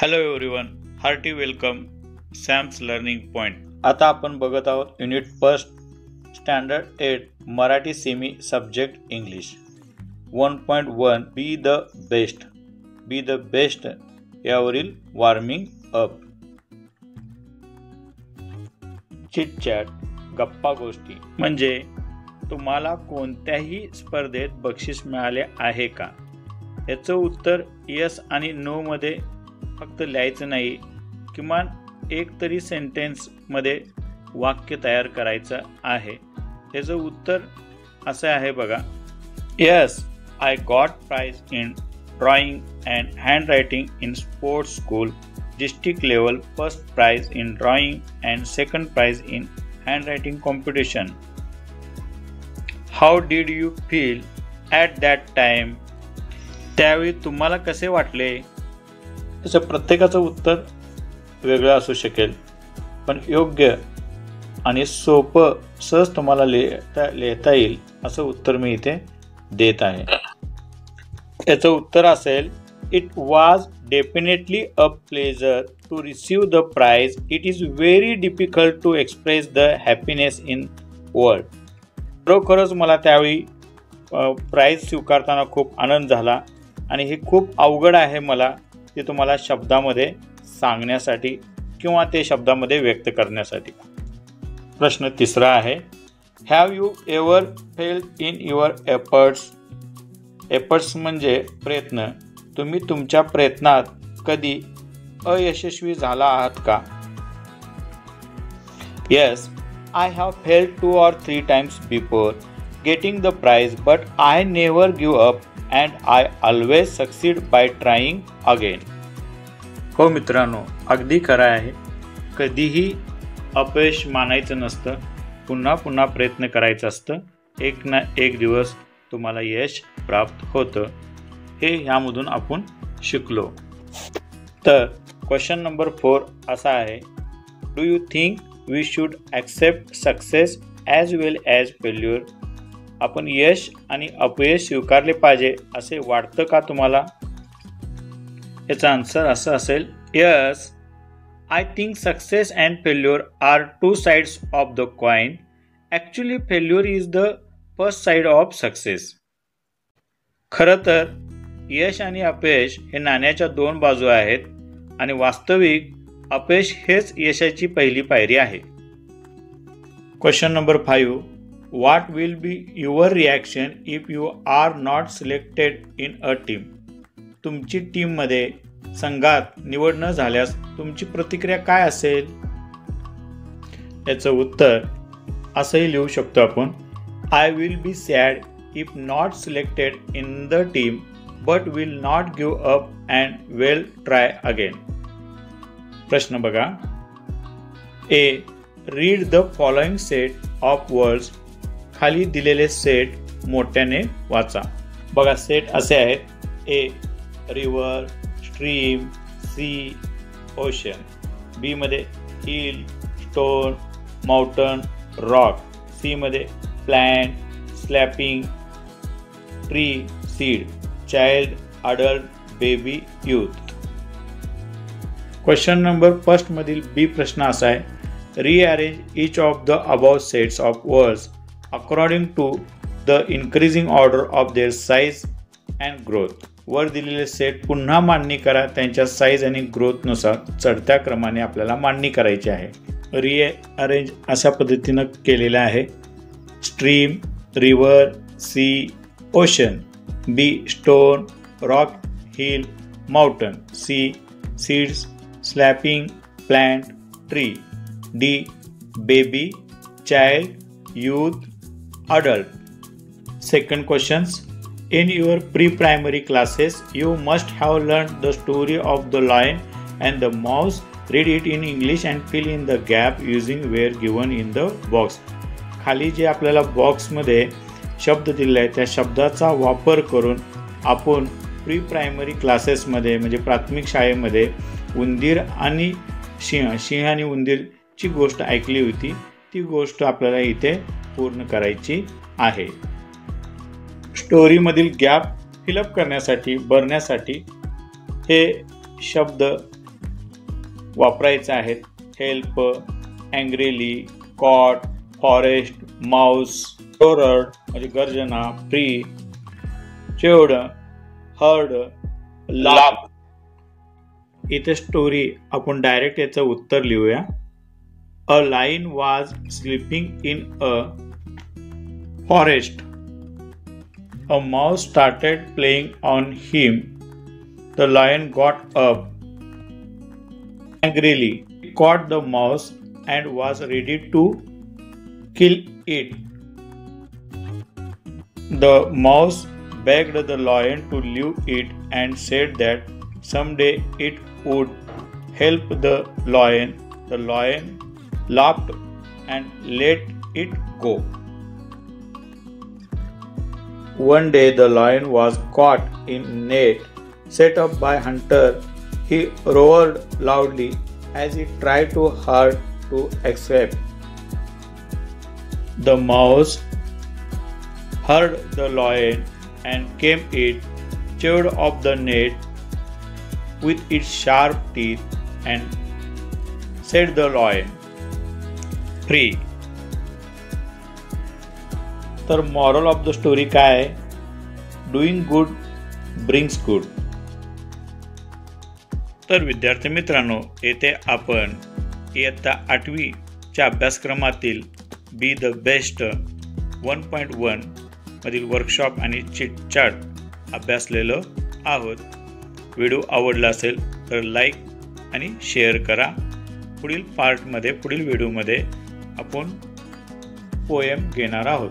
Hello everyone, hearty welcome Sam's learning point. आता आपण बघत आहोत unit first standard 8 Marathi semi subject English 1.1 be the best यावरील warming up. Chitchat गप्पा गोष्टी म्हणजे तुम्हाला कोणत्याही स्पर्धेत बक्षीस मिळाले आहे का? याचं उत्तर यस आणि नो मध्ये फक्त लिहायचं नाही, किमान एक तरी सेंटेन्समध्ये वाक्य तयार करायचं आहे. त्याचं उत्तर असं आहे बघा. Yes, I got prize in drawing and handwriting in sports school, district level, first prize in drawing and second prize in handwriting competition. How did you feel at that time? त्यावेळी तुम्हाला कसे वाटले? त्याचं प्रत्येकाचं उत्तर वेगळं असू शकेल, पण योग्य आणि सोपं सहज तुम्हाला लिहिता येईल असं उत्तर मी इथे देत आहे. याचं उत्तर असेल, it was definitely a pleasure to receive the prize. It is very difficult to express the happiness in word. खरोखरच मला त्यावेळी प्राइज स्वीकारताना खूप आनंद झाला आणि हे खूप अवघड आहे मला ते तुम्हाला शब्दामध्ये सांगण्यासाठी किंवा ते शब्दामध्ये व्यक्त करण्यासाठी. प्रश्न तिसरा आहे, have you ever failed in your efforts म्हणजे प्रयत्न. तुम्ही तुमच्या प्रयत्नात कधी अयशस्वी झाला आहात का? Yes, I have failed 2 or 3 times before getting the prize, but I never give up and I always succeed by trying again. हो मित्रांनो, अगदी खरं आहे. कधीही अपयश मानायचं नसतं, पुन्हा पुन्हा प्रयत्न करायचं असतं. एक ना एक दिवस तुम्हाला यश प्राप्त होतं. हे ह्यामधून आपण शिकलो. तर क्वेश्चन नंबर 4 असा आहे, do you think we should accept success as well as failure? आपण यश आणि अपयश स्वीकारले पाहिजे असे वाटतं का तुम्हाला? याचा आन्सर असं असेल, yes, I think success and failure are 2 sides of the coin. Actually failure is the first side of success. खरं तर यश आणि अपयश हे नाण्याच्या 2 बाजू आहेत आणि वास्तविक अपयश हेच यशाची पहिली पायरी आहे. Question number 5, what will be your reaction if you are not selected in a team? तुमची टीममध्ये संघात निवड न झाल्यास तुमची प्रतिक्रिया काय असेल? याचं उत्तर असंही लिहू शकतो आपण, I will be sad if not selected in the team but will not give up and will try again. प्रश्न बघा. A, read the following set of words. खाली दिलेले सेट मोठ्याने वाचा. बघा, सेट असे आहेत. A, river, stream, sea, ocean. B मध्ये hill, stone, mountain, rock. C मध्ये plant, sapling, tree, seed, child, adult, baby, youth. Question number 1 मधील बी प्रश्न असा आहे, rearrange each of the above sets of words according to the increasing order of their size and growth. वर दिलेले set पुन्हा मांडणी करा. त्यांच्या साईज आणि ग्रोथनुसार चढत्या क्रमाने आपल्याला मांडणी करायची आहे. रिअरेंज अशा पद्धतीनं केलेलं आहे. Stream, river, sea, ocean. B, stone, rock, hill, mountain. C, seeds, sapling, plant, tree. D, baby, child, youth, adult. Second questions. In your pre-primary classes, you must have learned the story of the lion and the mouse. Read it in English and fill in the gap using where given in the box. खाली जे आपल्याला बॉक्समध्ये शब्द दिले आहेत त्या शब्दाचा वापर करून आपण प्री प्रायमरी क्लासेसमध्ये म्हणजे प्राथमिक शाळेमध्ये उंदीर आणि सिंह आणि उंदीरची गोष्ट ऐकली होती, ती गोष्ट आपल्याला इथे पूर्ण करायची आहे. स्टोरीमधील गॅप फिलअप करण्यासाठी भरण्यासाठी हे शब्द वापरायचे आहेत. Help, angrily, caught, forest, mouse, roar म्हणजे गर्जना, फ्री, चेवड, हर्ड, लाफ. इथे स्टोरी आपण डायरेक्ट याचं उत्तर लिहूया. A lion was sleeping in a forest. A mouse started playing on him. The lion got up angrily. He caught the mouse and was ready to kill it. The mouse begged the lion to leave it and said that someday it would help the lion. The lion laughed and let it go. One day the lion was caught in a net set up by hunter. He roared loudly as he tried too hard to escape. The mouse heard the lion and came it, chewed off the net with its sharp teeth and said the lion, "Free." तर moral of the story काय आहे? Doing good brings good. तर विद्यार्थी मित्रांनो, येथे आपण इयत्ता 8वीच्या अभ्यासक्रमातील बी द बेस्ट 1.1 मधील वर्कशॉप आणि चिटचॅट अभ्यासलेलो आहोत. व्हिडिओ आवडला असेल तर लाईक आणि शेअर करा. पुढील व्हिडिओमध्ये आपण पोएम घेणार आहोत.